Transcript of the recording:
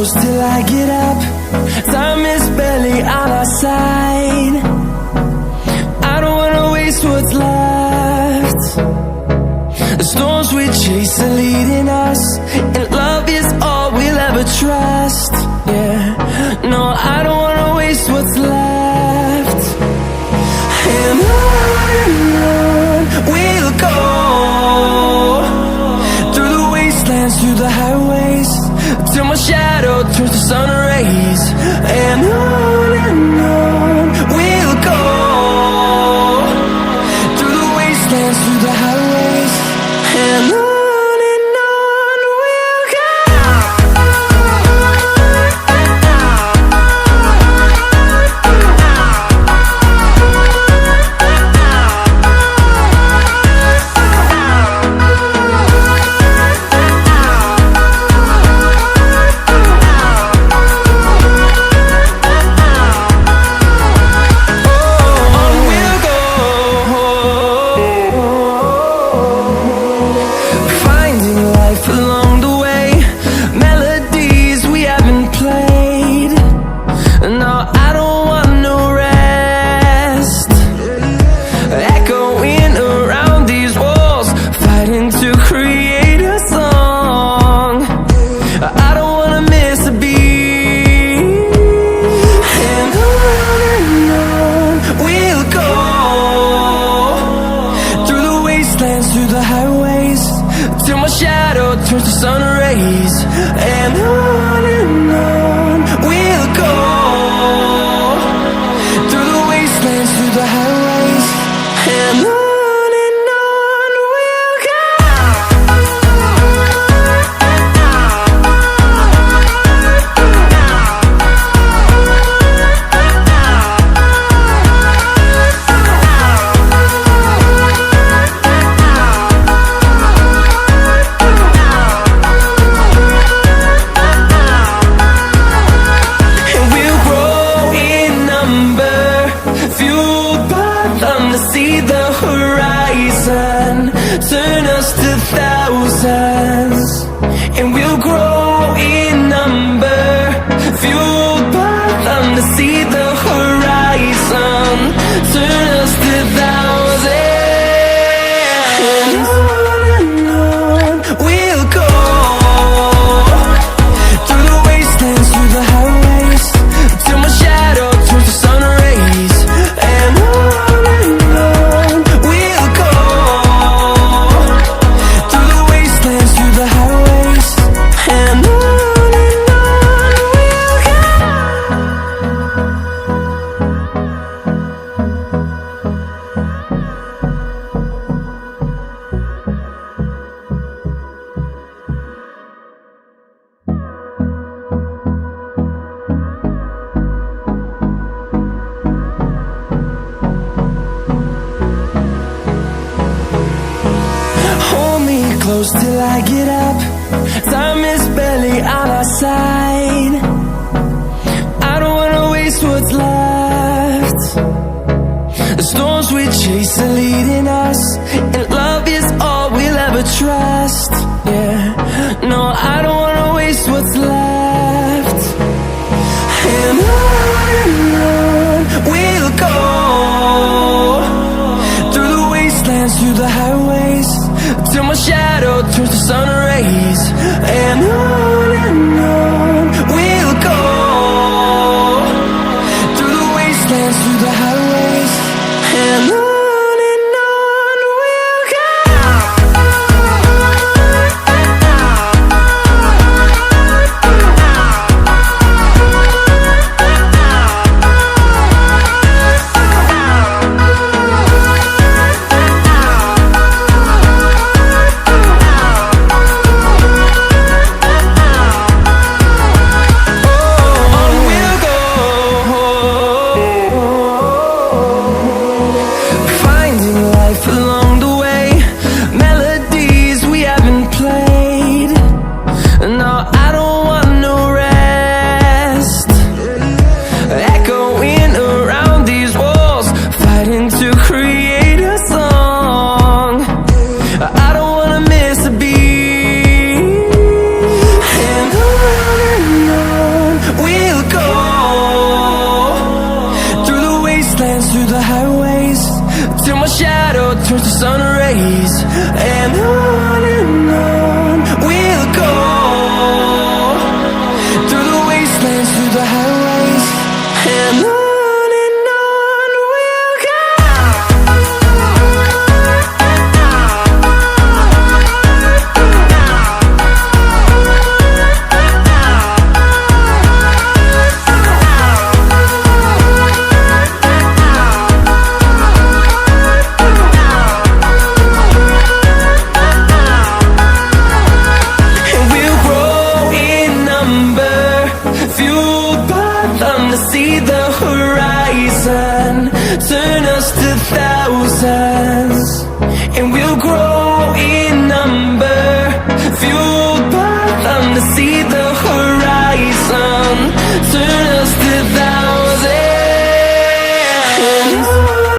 close till I get up. Time is barely on our side. I don't wanna waste what's left. The storms we chase are leading us, and love is all we'll ever trust. Yeah, no, I don't wanna waste what's left. And on we'll go, through the wastelands, through the highways, till my shadow turns to sun rays. And on we'll go, through the wastelands, through the highways, and on we'll go. Through the highways, till my shadow turns to sun rays. And on we'll go, through the wastelands, through the highways, and on we'll go. See the horizon turn us to thousands, and we'll grow in number, fueled by them. To see the horizon turn us to thousands, and on we'll go, through the wastelands, through the highways, till my shadow turns to sun rays. And close till I get up. Time is barely on our side. I don't wanna waste what's left. The storms we chase are leading us, and love is all we'll ever trust. Yeah, no, I don't wanna waste what's left. And on we'll go, through the wastelands, through the highways, till my shadow turns to sun rays. And on we'll go, through the wastelands, through the highways, and on we'll go. wastelands, through the highways, till my shadow turns to sun rays. And on we'll go, through the wastelands, through the highways, and on we'll go. See the horizon turn